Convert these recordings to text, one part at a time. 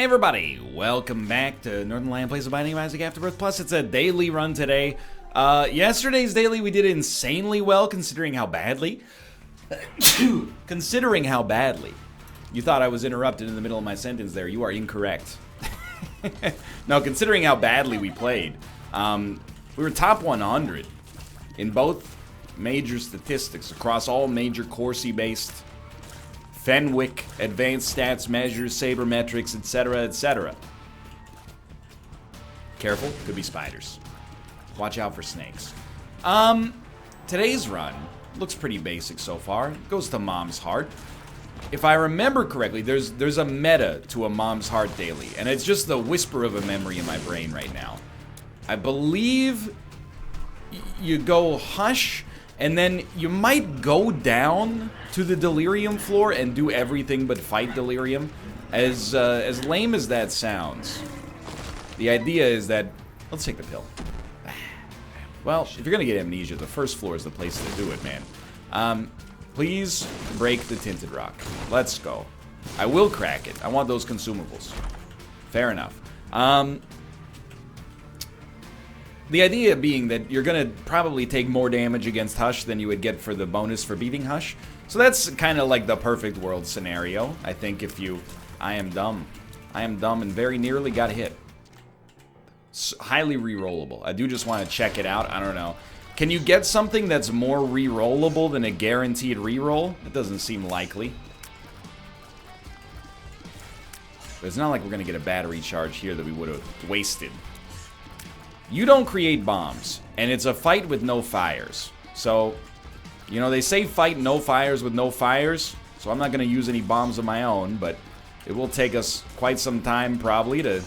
Hey everybody, welcome back to Northernlion Plays the Binding of Isaac Afterbirth. Plus, it's a daily run today. Yesterday's daily we did insanely well considering how badly. Considering how badly. You thought I was interrupted in the middle of my sentence there. You are incorrect. No, considering how badly we played. We were top 100 in both major statistics across all major Corsi-based Fenwick, advanced stats measures, sabermetrics, etc., etc. Careful, could be spiders. Watch out for snakes. Today's run looks pretty basic so far. Goes to Mom's Heart. If I remember correctly, there's a meta to a Mom's Heart daily, and it's just the whisper of a memory in my brain right now. I believe you go Hush, and then you might go down to the Delirium floor and do everything but fight Delirium. As lame as that sounds, the idea is that... Let's take the pill. Well, if you're gonna get amnesia, the first floor is the place to do it, man. Please break the Tinted Rock. Let's go. I will crack it. I want those consumables. Fair enough. The idea being that you're gonna probably take more damage against Hush than you would get for the bonus for beating Hush. So that's kind of like the perfect world scenario. I think if you... I am dumb. I am dumb and very nearly got hit. Highly re-rollable. I do just want to check it out. I don't know. Can you get something that's more re-rollable than a guaranteed re-roll? It doesn't seem likely. But it's not like we're gonna get a battery charge here that we would have wasted. You don't create bombs, and it's a fight with no fires. So, you know, they say fight no fires with no fires, so I'm not going to use any bombs of my own, but it will take us quite some time, probably, to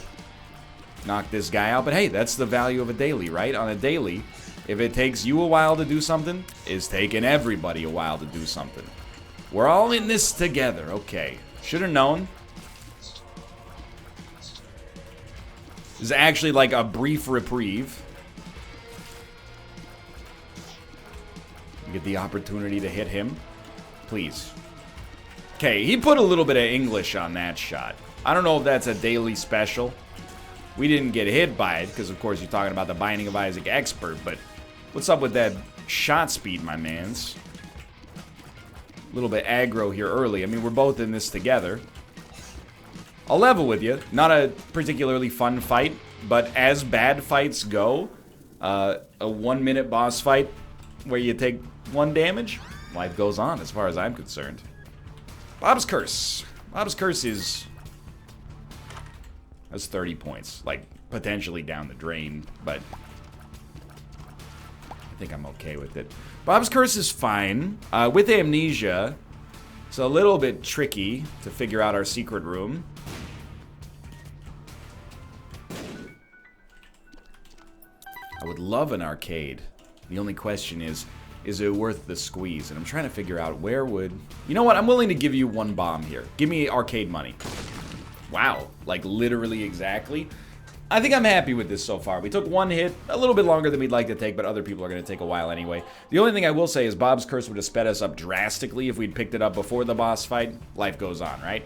knock this guy out. But hey, that's the value of a daily, right? On a daily, if it takes you a while to do something, it's taking everybody a while to do something. We're all in this together. Okay. Should have known. This is actually like a brief reprieve. You get the opportunity to hit him. Please. Okay, he put a little bit of English on that shot. I don't know if that's a daily special. We didn't get hit by it, because of course you're talking about the Binding of Isaac expert, but what's up with that shot speed, my mans? A little bit aggro here early. I mean, we're both in this together. I'll level with you. Not a particularly fun fight, but as bad fights go, a 1-minute boss fight where you take 1 damage, life goes on as far as I'm concerned. Bob's Curse. Bob's Curse is... That's 30 points. Like, potentially down the drain, but... I think I'm okay with it. Bob's Curse is fine. With amnesia, it's a little bit tricky to figure out our secret room. I would love an arcade. The only question is it worth the squeeze? And I'm trying to figure out where would... You know what? I'm willing to give you 1 bomb here. Give me arcade money. Wow. Like, literally exactly. I think I'm happy with this so far. We took 1 hit, a little bit longer than we'd like to take, but other people are going to take a while anyway. The only thing I will say is Bob's Curse would have sped us up drastically if we'd picked it up before the boss fight. Life goes on, right?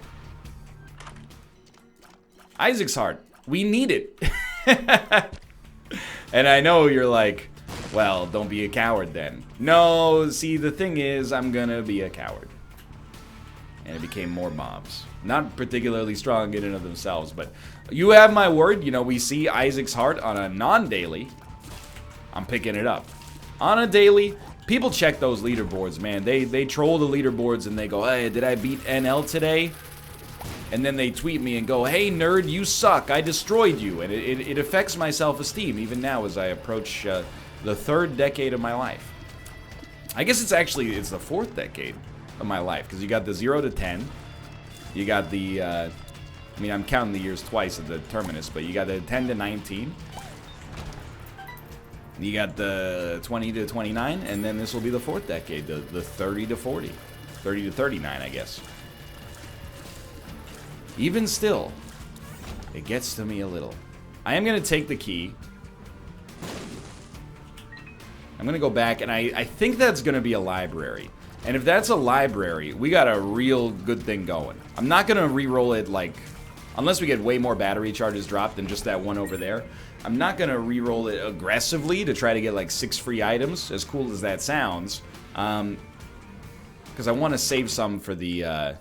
Isaac's Heart. We need it. And I know you're like, well, don't be a coward then. No, see, the thing is, I'm gonna be a coward. And it became more bombs. Not particularly strong in and of themselves, but you have my word. You know, we see Isaac's Heart on a non-daily. I'm picking it up. On a daily, people check those leaderboards, man. They troll the leaderboards and they go, hey, did I beat NL today? And then they tweet me and go, hey, nerd, you suck. I destroyed you. And it affects my self-esteem, even now as I approach the 3rd decade of my life. I guess it's the 4th decade of my life, because you got the 0 to 10. You got the, I mean, I'm counting the years twice at the terminus, but you got the 10 to 19. You got the 20 to 29, and then this will be the 4th decade, the 30 to 40. 30 to 39, I guess. Even still, it gets to me a little. I am going to take the key. I'm going to go back, and I think that's going to be a library. And if that's a library, we got a real good thing going. I'm not going to re-roll it like Unless we get way more battery charges dropped than just that one over there. I'm not going to re-roll it aggressively to try to get like 6 free items, as cool as that sounds. Because I want to save some for the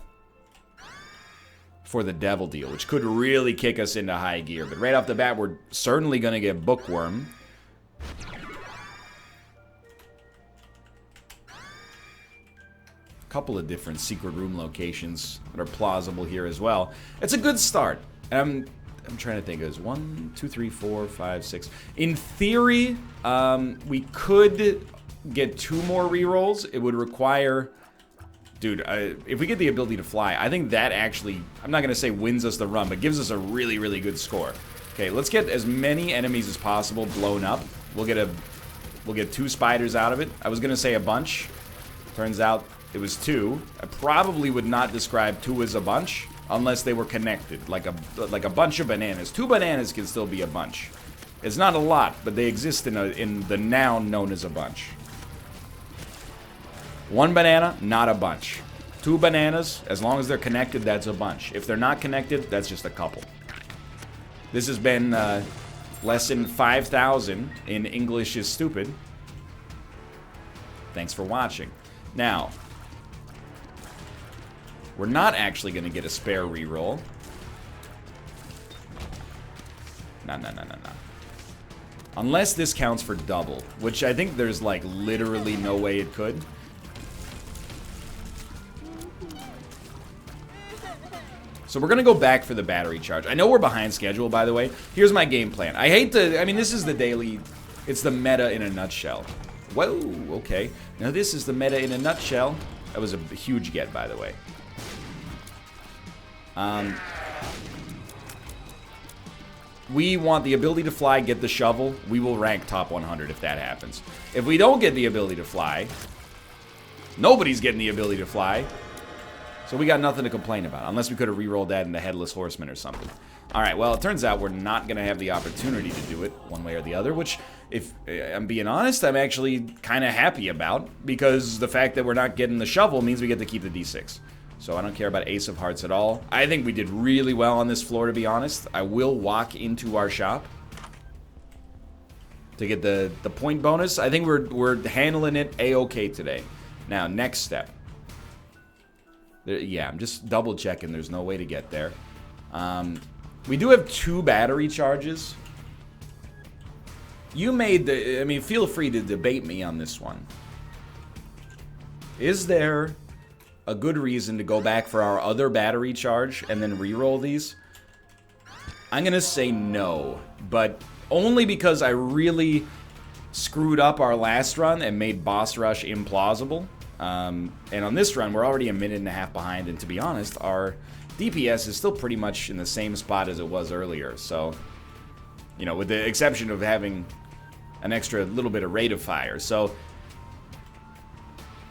devil deal, which could really kick us into high gear. But right off the bat, we're certainly going to get bookworm. Couple of different secret room locations that are plausible here as well. It's a good start. I'm trying to think. It was 1, 2, 3, 4, 5, 6. In theory, we could get 2 more rerolls. It would require, dude. If we get the ability to fly, I think that actually, I'm not gonna say wins us the run, but gives us a really, really good score. Okay, let's get as many enemies as possible blown up. We'll get 2 spiders out of it. I was gonna say a bunch. Turns out it was 2. I probably would not describe 2 as a bunch unless they were connected, like a bunch of bananas. 2 bananas can still be a bunch. It's not a lot, but they exist in the noun known as a bunch. 1 banana, not a bunch. 2 bananas, as long as they're connected, that's a bunch. If they're not connected, that's just a couple. This has been lesson 5,000 in English is Stupid. Thanks for watching. Now, we're not actually going to get a spare reroll. No. Unless this counts for double, which I think there's like literally no way it could. So we're going to go back for the battery charge. I know we're behind schedule, by the way. Here's my game plan. I hate to, I mean, this is the daily, it's the meta in a nutshell. Whoa, okay. Now this is the meta in a nutshell. That was a huge get, by the way. We want the ability to fly, get the shovel. We will rank top 100 if that happens. If we don't get the ability to fly, nobody's getting the ability to fly. So we got nothing to complain about, unless we could have re-rolled that into Headless Horseman or something. Alright, well, it turns out we're not going to have the opportunity to do it one way or the other, which, if I'm being honest, I'm actually kind of happy about, because the fact that we're not getting the shovel means we get to keep the D6. So I don't care about Ace of Hearts at all. I think we did really well on this floor, to be honest. I will walk into our shop to get the point bonus. I think we're handling it A-okay today. Now, next step. Yeah, I'm just double checking. There's no way to get there. We do have 2 battery charges. You made the... I mean, feel free to debate me on this one. Is there a good reason to go back for our other battery charge and then re-roll these? I'm going to say no, but only because I really screwed up our last run and made Boss Rush implausible. And on this run, we're already a minute and a half behind, and to be honest, our DPS is still pretty much in the same spot as it was earlier. So, you know, with the exception of having an extra little bit of rate of fire. So,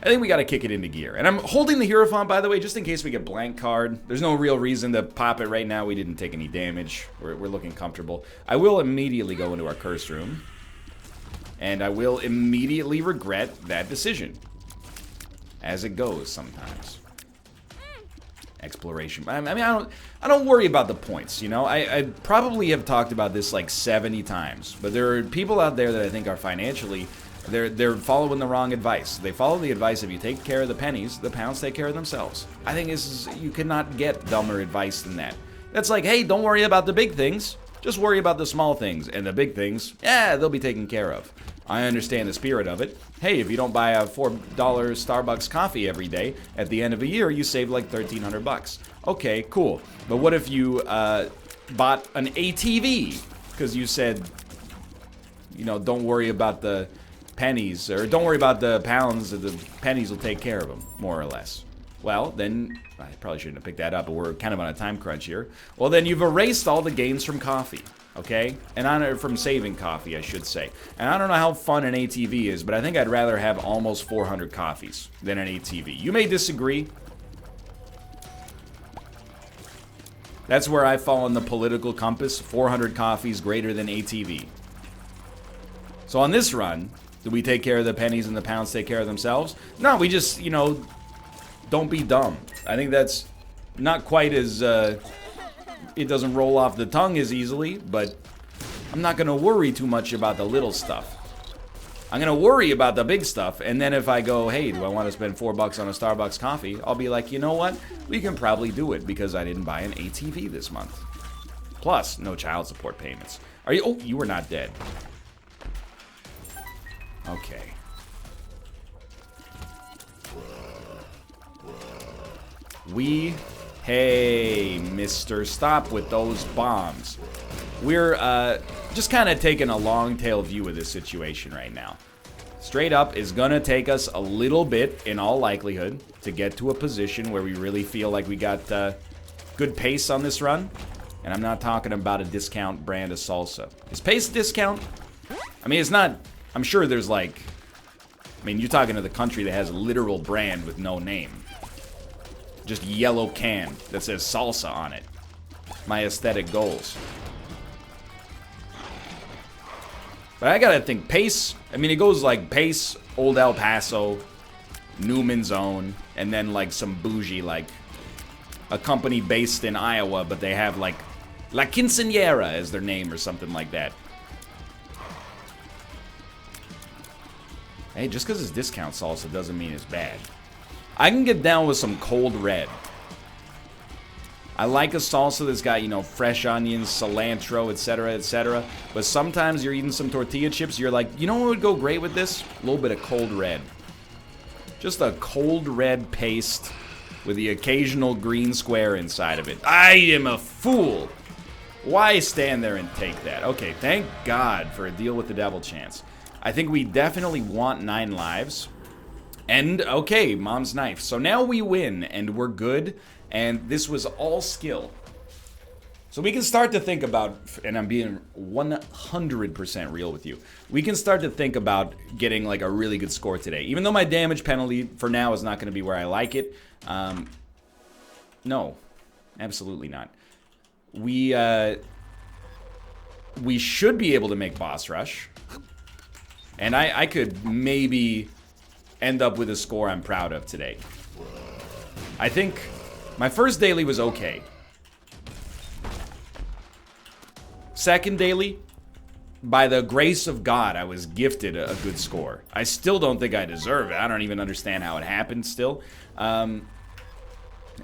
I think we got to kick it into gear. And I'm holding the Hierophant, by the way, just in case we get blank card. There's no real reason to pop it right now. We didn't take any damage. We're looking comfortable. I will immediately go into our Curse Room. And I will immediately regret that decision. As it goes sometimes. Exploration. I mean, I don't worry about the points, you know? I probably have talked about this like 70 times. But there are people out there that I think are financially... They're following the wrong advice. They follow the advice if you take care of the pennies, the pounds take care of themselves. I think you cannot get dumber advice than that. That's like, hey, don't worry about the big things. Just worry about the small things. And the big things, yeah, they'll be taken care of. I understand the spirit of it. Hey, if you don't buy a $4 Starbucks coffee every day, at the end of a year, you save like $1,300. Okay, cool. But what if you bought an ATV? Because you said, you know, don't worry about the pennies, or don't worry about the pounds, the pennies will take care of them, more or less. Well, then, I probably shouldn't have picked that up, but we're kind of on a time crunch here. Well, then you've erased all the gains from coffee, okay? And from saving coffee, I should say. And I don't know how fun an ATV is, but I think I'd rather have almost 400 coffees than an ATV. You may disagree. That's where I fall in the political compass. 400 coffees greater than ATV. So on this run... do we take care of the pennies and the pounds take care of themselves? No, we just, you know, don't be dumb. I think that's not quite as it doesn't roll off the tongue as easily, but I'm not gonna worry too much about the little stuff. I'm gonna worry about the big stuff, and then if I go, hey, do I want to spend $4 on a Starbucks coffee? I'll be like, you know what? We can probably do it because I didn't buy an ATV this month. Plus, no child support payments. Are you? Oh, you were not dead. Okay. Hey, mister, stop with those bombs. We're just kind of taking a long tail view of this situation right now. Straight up is gonna take us a little bit, in all likelihood, to get to a position where we really feel like we got good pace on this run. And I'm not talking about a discount brand of salsa. Is pace a discount? I mean, it's not. I'm sure there's like. I mean, you're talking to the country that has a literal brand with no name. Just yellow can that says salsa on it. My aesthetic goals. But I gotta think pace. I mean, it goes like Pace, Old El Paso, Newman's Own, and then like some bougie, like a company based in Iowa, but they have like La Quinceañera as their name or something like that. Hey, just because it's discount salsa doesn't mean it's bad. I can get down with some cold red. I like a salsa that's got, you know, fresh onions, cilantro, etc., etc. But sometimes you're eating some tortilla chips, you're like, you know what would go great with this? A little bit of cold red. Just a cold red paste with the occasional green square inside of it. I am a fool. Why stand there and take that? Okay, thank God for a deal with the devil chance. I think we definitely want 9 lives. And, okay, mom's knife. So now we win, and we're good. And this was all skill. So we can start to think about, and I'm being 100% real with you, we can start to think about getting like a really good score today. Even though my damage penalty for now is not going to be where I like it. No, absolutely not. We should be able to make boss rush. And I could maybe end up with a score I'm proud of today. I think my first daily was okay. Second daily, by the grace of God, I was gifted a good score. I still don't think I deserve it. I don't even understand how it happened still.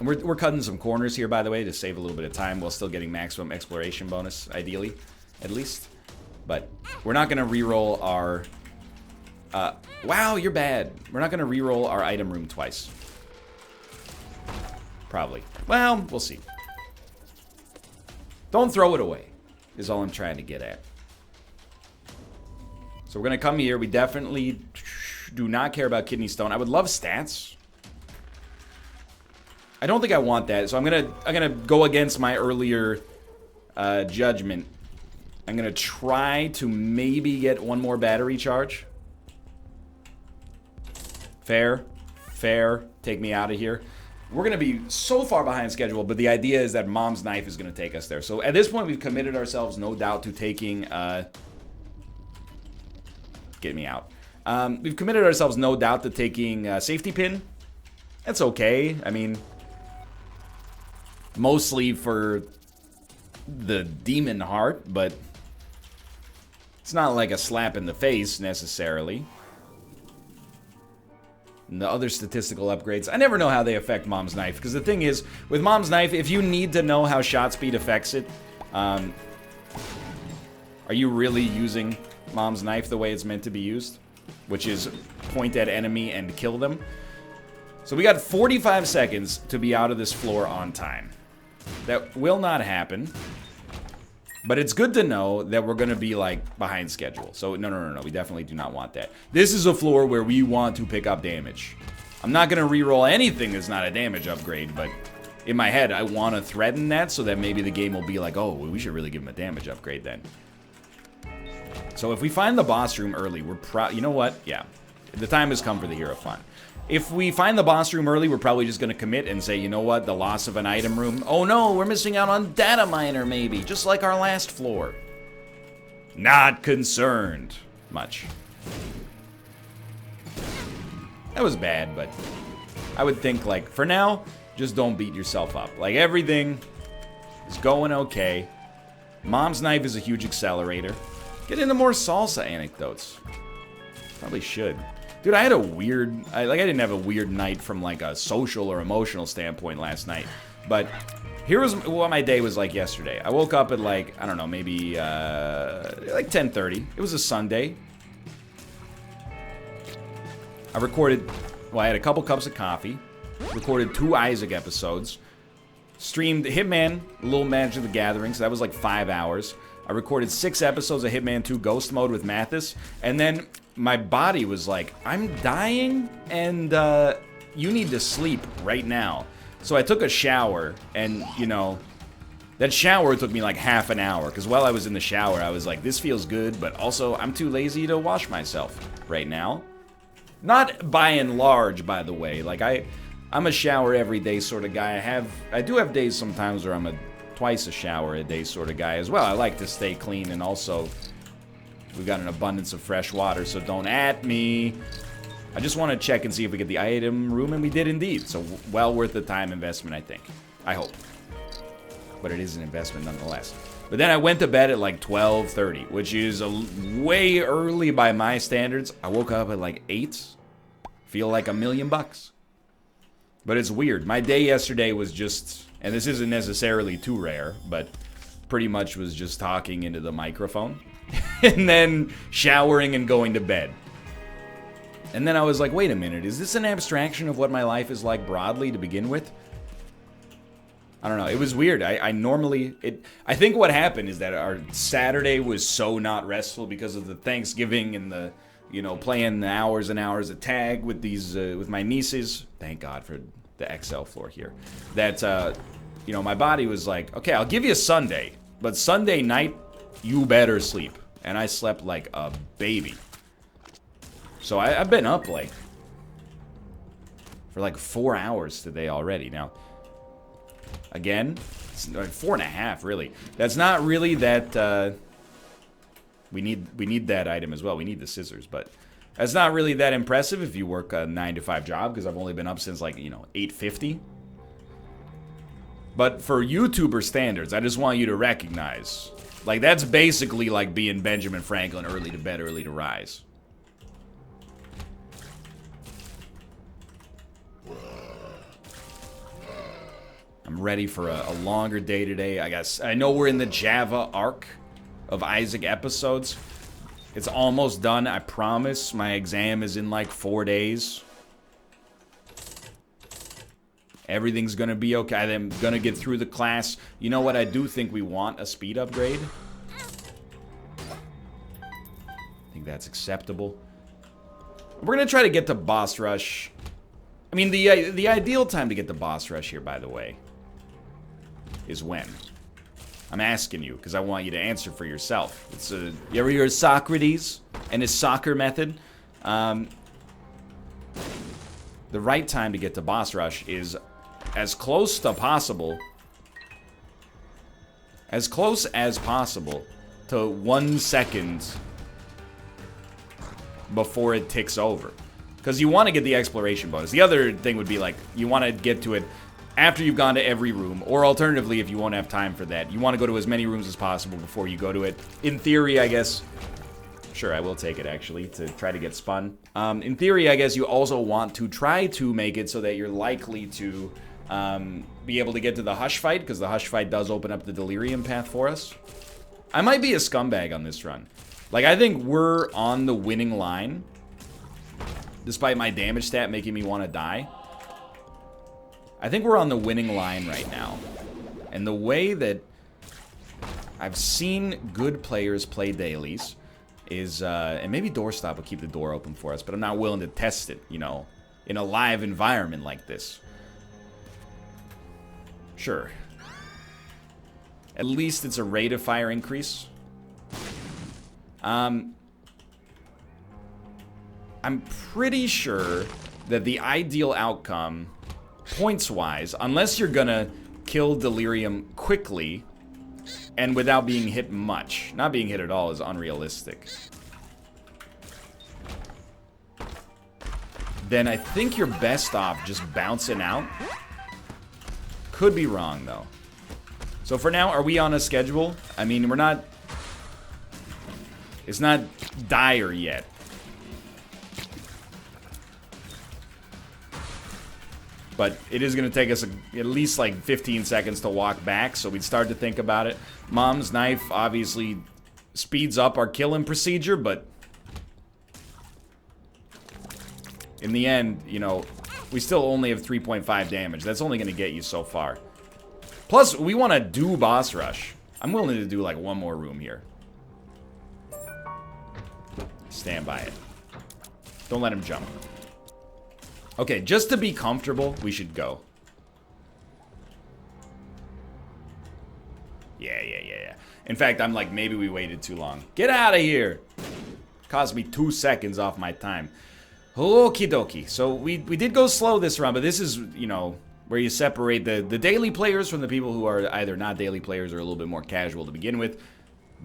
We're cutting some corners here, by the way, to save a little bit of time while still getting maximum exploration bonus, ideally, at least. But we're not going to reroll our... wow, you're bad. We're not going to reroll our item room twice. Probably. Well, we'll see. Don't throw it away, is all I'm trying to get at. So we're going to come here. We definitely do not care about kidney stone. I would love stats. I don't think I want that, so I'm gonna go against my earlier judgment. I'm gonna try to maybe get one more battery charge. Fair. Take me out of here. We're gonna be so far behind schedule, but the idea is that mom's knife is gonna take us there. So at this point, we've committed ourselves, no doubt, to taking. Get me out. We've committed ourselves, no doubt, to taking safety pin. That's okay. I mean, mostly for the demon heart, but it's not like a slap in the face necessarily. And the other statistical upgrades, I never know how they affect mom's knife, because the thing is, with mom's knife, if you need to know how shot speed affects it, are you really using mom's knife the way it's meant to be used? Which is point at enemy and kill them. So we got 45 seconds to be out of this floor on time. That will not happen. But it's good to know that we're going to be, like, behind schedule. So, no. We definitely do not want that. This is a floor where we want to pick up damage. I'm not going to reroll anything that's not a damage upgrade, but in my head, I want to threaten that so that maybe the game will be like, oh, well, we should really give him a damage upgrade then. So if we find the boss room early, we're you know what? Yeah. The time has come for the Hero Fun. If we find the boss room early, we're probably just going to commit and say, you know what, the loss of an item room. Oh no, we're missing out on data miner maybe, just like our last floor. Not concerned much. That was bad, but I would think, like, for now, just don't beat yourself up. Like, everything It's going okay. Mom's knife is a huge accelerator. Get into more salsa anecdotes. Probably should. Dude, I had a weird... I didn't have a weird night from, like, a social or emotional standpoint last night. But here was what my day was like yesterday. I woke up at, like, I don't know, maybe, like 10:30. It was a Sunday. I recorded... Well, I had a couple cups of coffee. Recorded 2 Isaac episodes. Streamed Hitman, A Little Magic of the Gathering, so that was like 5 hours. I recorded 6 episodes of Hitman 2 Ghost Mode with Mathis. And then... my body was like, I'm dying, and you need to sleep right now. So I took a shower, and, you know, that shower took me like half an hour, because while I was in the shower, I was like, this feels good, but also I'm too lazy to wash myself right now. Not by and large, by the way. Like, I'm a shower every day sort of guy. I do have days sometimes where I'm a twice a shower a day sort of guy as well. I like to stay clean, and also... we've got an abundance of fresh water, so don't at me. I just want to check and see if we get the item room, and we did indeed. So well worth the time investment, I think. I hope. But it is an investment nonetheless. But then I went to bed at like 12:30, which is way early by my standards. I woke up at like 8. Feel like $1 million bucks. But it's weird. My day yesterday was just, and this isn't necessarily too rare, but pretty much was just talking into the microphone. And then showering and going to bed. And then I was like, wait a minute, is this an abstraction of what my life is like broadly to begin with? I don't know, it was weird. I think what happened is that our Saturday was so not restful because of the Thanksgiving and the, you know, playing hours and hours of tag with these, with my nieces. Thank God for the XL floor here. That, you know, my body was like, okay, I'll give you a Sunday, but Sunday night, you better sleep. And I slept like a baby. So I've been up like for like 4 hours today already. Now, again, it's like 4.5 really. That's not really that, we need that item as well. We need the scissors, but that's not really that impressive if you work a 9-to-5 job, because I've only been up since like, you know, 8:50. But for YouTuber standards, I just want you to recognize... like, that's basically like being Benjamin Franklin, early to bed, early to rise. I'm ready for a longer day today, I guess. I know we're in the Java arc of Isaac episodes. It's almost done, I promise. My exam is in like 4 days. Everything's gonna be okay. I'm gonna get through the class. You know what? I do think we want a speed upgrade. I think that's acceptable. We're gonna try to get to boss rush. I mean, the ideal time to get to boss rush here, by the way, is when? I'm asking you because I want you to answer for yourself. It's you ever hear of Socrates and his soccer method? The right time to get to boss rush is as close to possible, as close as possible to 1 second before it ticks over. Because you want to get the exploration bonus. The other thing would be like, you want to get to it after you've gone to every room, or alternatively, if you won't have time for that, you want to go to as many rooms as possible before you go to it. In theory, I guess, sure, I will take it, actually, to try to get spun. In theory, I guess you also want to try to make it so that you're likely to be able to get to the Hush fight, because the Hush fight does open up the Delirium path for us. I might be a scumbag on this run. Like, I think we're on the winning line, despite my damage stat making me want to die. I think we're on the winning line right now. And the way that I've seen good players play dailies is, and maybe Doorstop will keep the door open for us, but I'm not willing to test it, you know, in a live environment like this. Sure. At least it's a rate of fire increase. I'm pretty sure that the ideal outcome, points-wise, unless you're gonna kill Delirium quickly and without being hit much. Not being hit at all is unrealistic. Then I think you're best off just bouncing out. Could be wrong, though. So for now, are we on a schedule? I mean, we're not... It's not dire yet. But it is going to take us at least like 15 seconds to walk back, so we'd start to think about it. Mom's knife obviously speeds up our killing procedure, but in the end, you know, we still only have 3.5 damage. That's only going to get you so far. Plus, we want to do boss rush. I'm willing to do like one more room here. Stand by it. Don't let him jump. Okay, just to be comfortable, we should go. Yeah. In fact, I'm like, maybe we waited too long. Get out of here! Cost me 2 seconds off my time. Okie dokie. So we did go slow this round, but this is, you know, where you separate the daily players from the people who are either not daily players or a little bit more casual to begin with.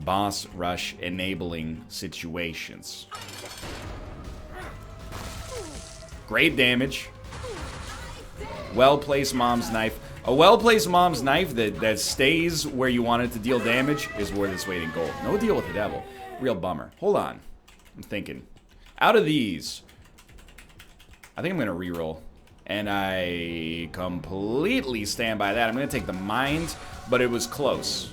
Boss rush enabling situations. Great damage. Well-placed mom's knife. A well-placed mom's knife that stays where you want it to deal damage is worth its weight in gold. No deal with the devil. Real bummer. Hold on. I'm thinking. Out of these, I think I'm going to reroll. And I completely stand by that. I'm going to take the mind, but it was close.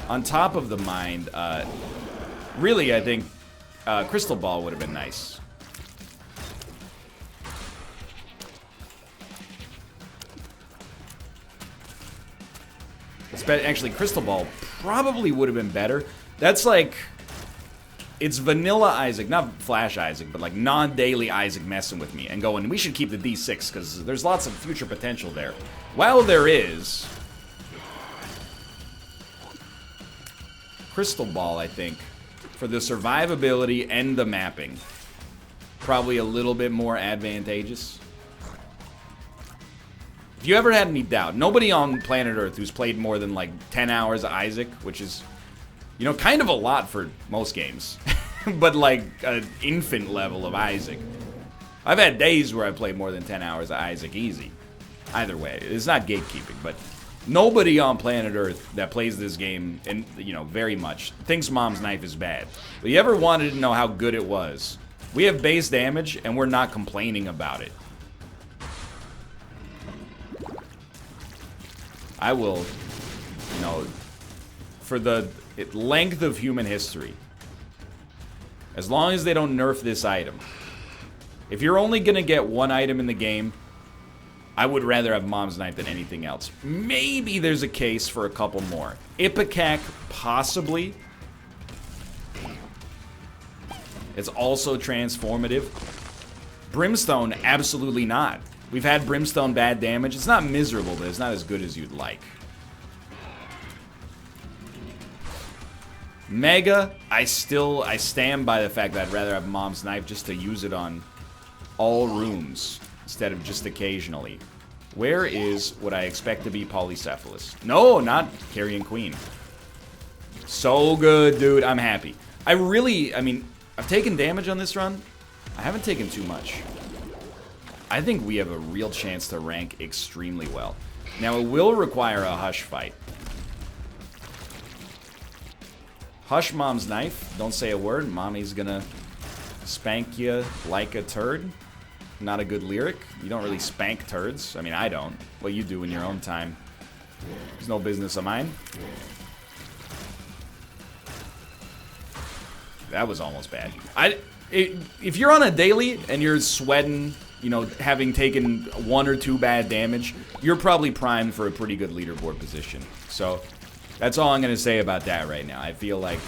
On top of the mind, really, I think Crystal Ball would have been nice. Actually, Crystal Ball probably would have been better. That's like... It's vanilla Isaac, not Flash Isaac, but like non-daily Isaac messing with me and going, we should keep the D6 because there's lots of future potential there. While there is... Crystal Ball, I think, for the survivability and the mapping, probably a little bit more advantageous. If you ever had any doubt, nobody on planet Earth who's played more than like 10 hours of Isaac, which is, you know, kind of a lot for most games, but like an infant level of Isaac. I've had days where I played more than 10 hours of Isaac easy. Either way, it's not gatekeeping, but nobody on planet Earth that plays this game, and you know, very much, thinks Mom's Knife is bad. But you ever wanted to know how good it was? We have base damage, and we're not complaining about it. I will, you know, for the length of human history, as long as they don't nerf this item, if you're only gonna get one item in the game, I would rather have Mom's Knife than anything else. Maybe there's a case for a couple more. Ipecac, possibly. It's also transformative. Brimstone, absolutely not. We've had Brimstone bad damage. It's not miserable, but it's not as good as you'd like. Mega, I stand by the fact that I'd rather have Mom's Knife just to use it on all rooms instead of just occasionally. Where is what I expect to be Polycephalus? No, not Carrion Queen. So good, dude. I'm happy. I mean, I've taken damage on this run. I haven't taken too much. I think we have a real chance to rank extremely well. Now, it will require a Hush fight. Hush Mom's Knife. Don't say a word. Mommy's gonna spank you like a turd. Not a good lyric. You don't really spank turds. I mean, I don't. Well, you do in your own time. It's no business of mine. That was almost bad. If you're on a daily and you're sweating, you know, having taken 1 or 2 bad damage, you're probably primed for a pretty good leaderboard position. So that's all I'm going to say about that right now. I feel like,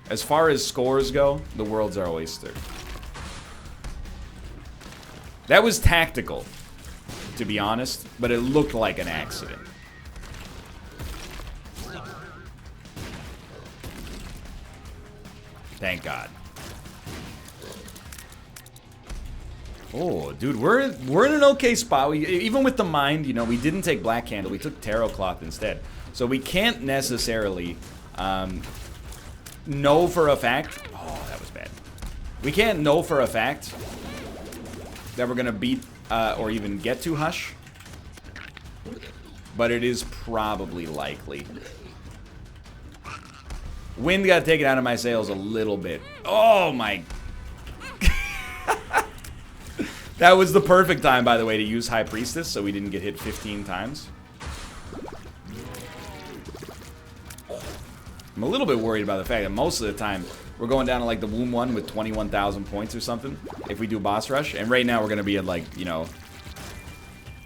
as far as scores go, the world's our oyster. That was tactical, to be honest, but it looked like an accident. Thank God. Oh, dude, we're in an okay spot. Even with the mind, you know, we didn't take Black Candle. We took Tarot Cloth instead. So we can't necessarily know for a fact. Oh, that was bad. We can't know for a fact that we're going to beat or even get to Hush. but it is probably likely. Wind got taken out of my sails a little bit. Oh my... That was the perfect time, by the way, to use High Priestess, so we didn't get hit 15 times. I'm a little bit worried about the fact that most of the time we're going down to like the womb one with 21,000 points or something if we do boss rush. And right now we're going to be at like, you know,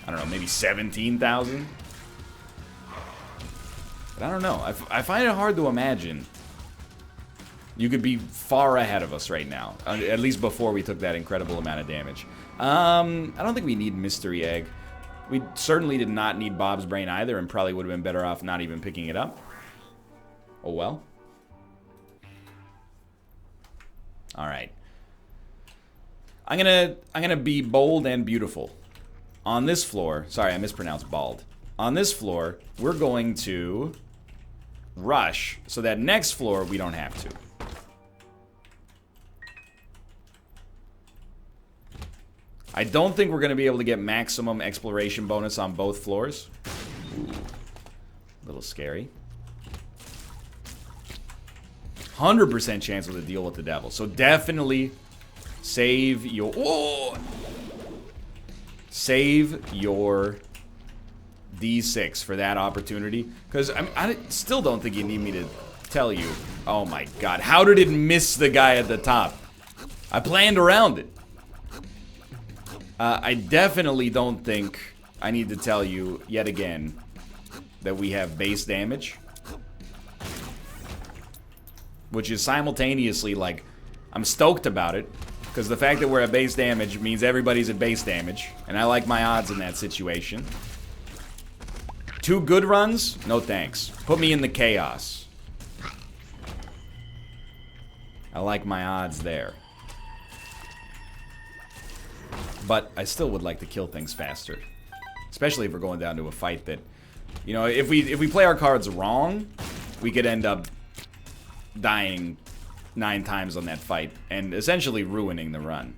I don't know, maybe 17,000. But I don't know. I find it hard to imagine you could be far ahead of us right now. At least before we took that incredible amount of damage. I don't think we need Mystery Egg. We certainly did not need Bob's Brain either, and probably would have been better off not even picking it up. Oh well. Alright. I'm gonna be bold and beautiful. On this floor, sorry, I mispronounced bald. On this floor, we're going to rush so that next floor we don't have to. I don't think we're going to be able to get maximum exploration bonus on both floors. Ooh, a little scary. 100% chance with a deal with the devil. So definitely save your... Oh! Save your D6 for that opportunity. Because I still don't think you need me to tell you. Oh my god. How did it miss the guy at the top? I planned around it. I definitely don't think I need to tell you yet again that we have base damage. Which is simultaneously, like, I'm stoked about it. Because the fact that we're at base damage means everybody's at base damage. And I like my odds in that situation. 2 good runs? No thanks. Put me in the chaos. I like my odds there. But I still would like to kill things faster. Especially if we're going down to a fight that... You know, if we play our cards wrong, we could end up dying 9 times on that fight. And essentially ruining the run.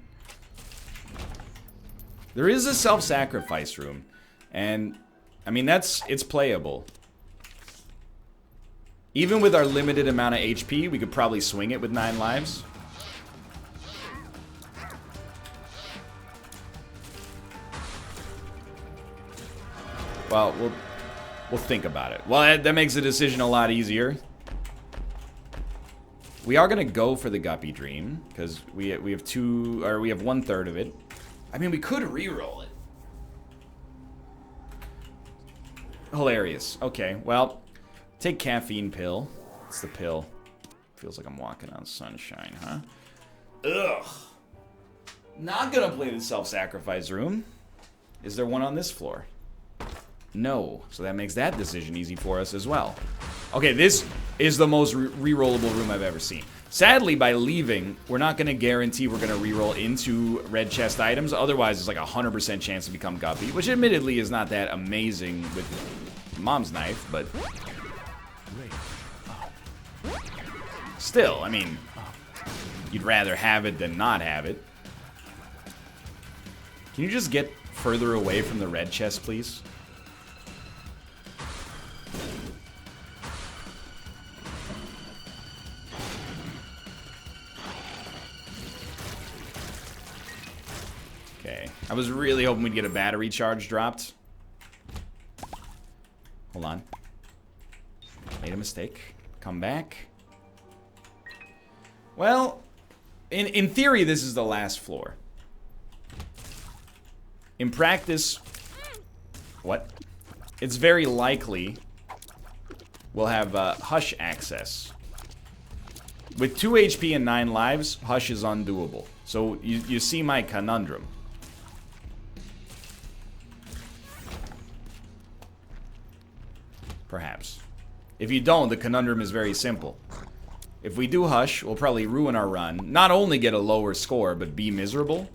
There is a self-sacrifice room. And, I mean, it's playable. Even with our limited amount of HP, we could probably swing it with 9 lives. Well, we'll think about it. Well, that makes the decision a lot easier. We are gonna go for the Guppy Dream because we have 1/3 of it. I mean, we could re-roll it. Hilarious. Okay, well, take caffeine pill. It's the pill. Feels like I'm walking on sunshine, huh? Ugh. Not gonna play the self-sacrifice room. Is there one on this floor? No. So that makes that decision easy for us as well. Okay, this is the most re-rollable room I've ever seen. Sadly, by leaving, we're not going to guarantee we're going to re-roll into red chest items. Otherwise, it's like a 100% chance to become Guppy, which admittedly is not that amazing with Mom's Knife, but... Still, I mean, you'd rather have it than not have it. Can you just get further away from the red chest, please? Okay. I was really hoping we'd get a battery charge dropped. Hold on. Made a mistake. Come back. Well, in theory, this is the last floor. In practice... What? It's very likely we'll have Hush access. With 2 HP and 9 lives, Hush is undoable. So you see my conundrum. Perhaps. If you don't, the conundrum is very simple. If we do Hush, we'll probably ruin our run. Not only get a lower score, but be miserable.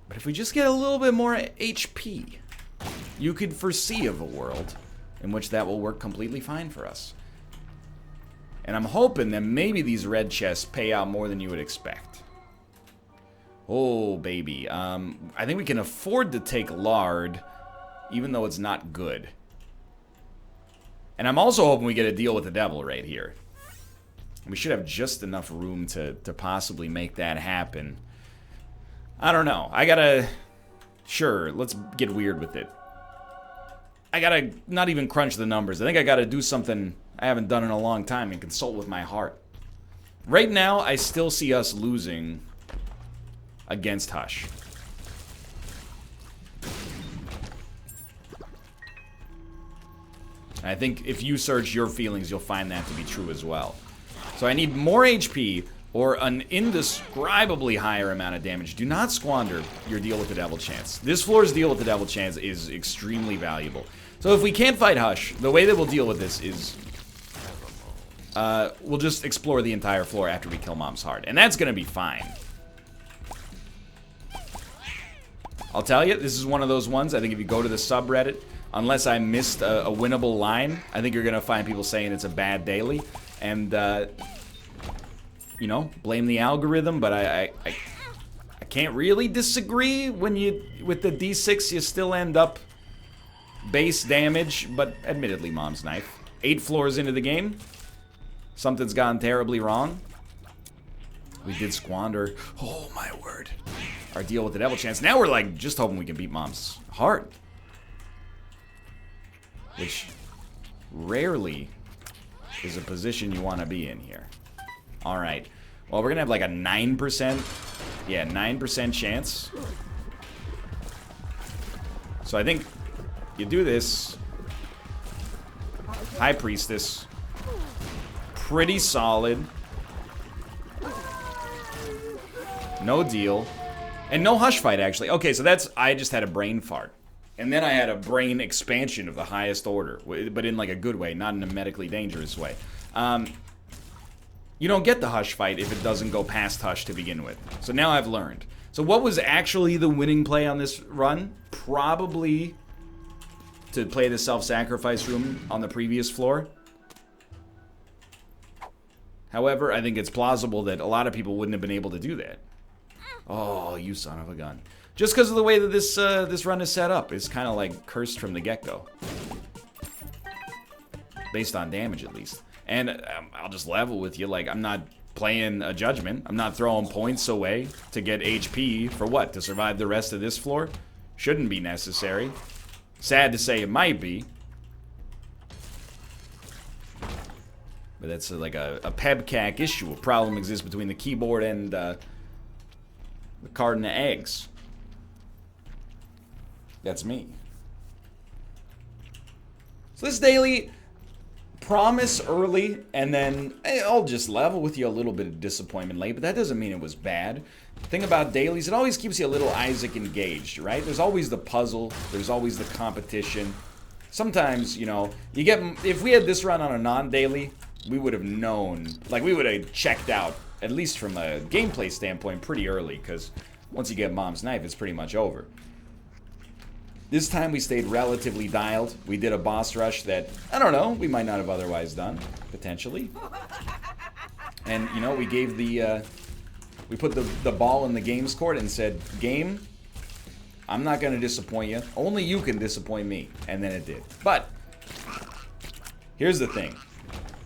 But if we just get a little bit more HP, you could foresee of a world in which that will work completely fine for us. And I'm hoping that maybe these red chests pay out more than you would expect. Oh, baby. I think we can afford to take lard, even though it's not good. And I'm also hoping we get a deal with the devil right here. We should have just enough room to possibly make that happen. I don't know. I gotta... Sure, let's get weird with it. I gotta not even crunch the numbers. I think I gotta do something I haven't done in a long time and consult with my heart. Right now, I still see us losing against Hush. And I think if you search your feelings, you'll find that to be true as well. So I need more HP or an indescribably higher amount of damage. Do not squander your deal with the devil chance. This floor's deal with the devil chance is extremely valuable. So if we can't fight Hush, the way that we'll deal with this is we'll just explore the entire floor after we kill Mom's Heart. And that's gonna be fine. I'll tell you, this is one of those ones, I think if you go to the subreddit, unless I missed a winnable line, I think you're gonna find people saying it's a bad daily. And, you know, blame the algorithm, but I can't really disagree when with the D6, you still end up base damage, but admittedly, Mom's Knife. 8 floors into the game. Something's gone terribly wrong. We did squander, oh my word, our deal with the devil chance. Now we're like just hoping we can beat Mom's Heart. Which rarely is a position you want to be in here. Alright. Well, we're gonna have like a 9%. Yeah, 9% chance. So I think you do this. High Priestess. Pretty solid. No deal. And no Hush fight, actually. Okay, so that's... I just had a brain fart. And then I had a brain expansion of the highest order. But in like a good way, not in a medically dangerous way. You don't get the Hush fight if it doesn't go past Hush to begin with. So now I've learned. So what was actually the winning play on this run? Probably to play the self-sacrifice room on the previous floor. However, I think it's plausible that a lot of people wouldn't have been able to do that. Oh, you son of a gun. Just because of the way that this run is set up. It's kind of like cursed from the get-go. Based on damage, at least. And I'll just level with you. Like, I'm not playing a judgment. I'm not throwing points away to get HP for what? To survive the rest of this floor? Shouldn't be necessary. Sad to say it might be. But that's like a pebcac issue. A problem exists between the keyboard and the carton of eggs. That's me. So this daily, promise early, and then I'll just level with you a little bit of disappointment late, but that doesn't mean it was bad. The thing about dailies, it always keeps you a little Isaac engaged, right? There's always the puzzle, there's always the competition. Sometimes, you know, you get, if we had this run on a non-daily, we would have known, like we would have checked out, at least from a gameplay standpoint, pretty early, because once you get Mom's Knife, it's pretty much over. This time we stayed relatively dialed. We did a boss rush that, I don't know, we might not have otherwise done, potentially. And, you know, we gave the, we put the ball in the game's court and said, game, I'm not going to disappoint you. Only you can disappoint me. And then it did. But, here's the thing.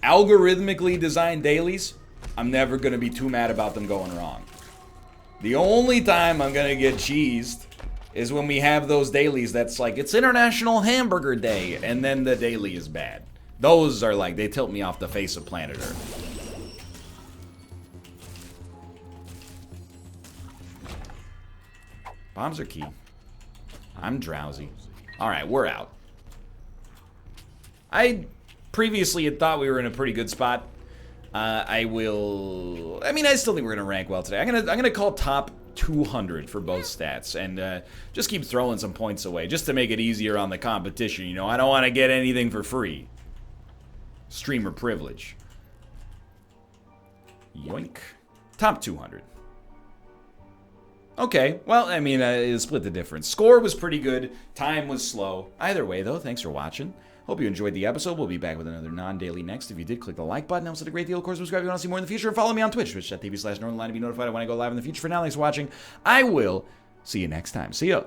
Algorithmically designed dailies, I'm never going to be too mad about them going wrong. The only time I'm going to get cheesed is when we have those dailies that's like, it's International Hamburger Day, and then the daily is bad. Those are like, they tilt me off the face of planet Earth. Bombs are key. I'm drowsy. Alright, we're out. I previously had thought we were in a pretty good spot. I still think we're gonna rank well today. I'm gonna call top 200 for both stats, and just keep throwing some points away, just to make it easier on the competition. You know, I don't want to get anything for free. Streamer privilege. Yoink. Top 200. Okay, well, I mean, it split the difference. Score was pretty good. Time was slow. Either way, though, thanks for watching. Hope you enjoyed the episode. We'll be back with another non-daily next. If you did, click the like button. That was a great deal. Of course, subscribe if you want to see more in the future. And follow me on Twitch, twitch.tv/Northernlion to be notified when I go live in the future. For now, thanks for watching. I will see you next time. See ya.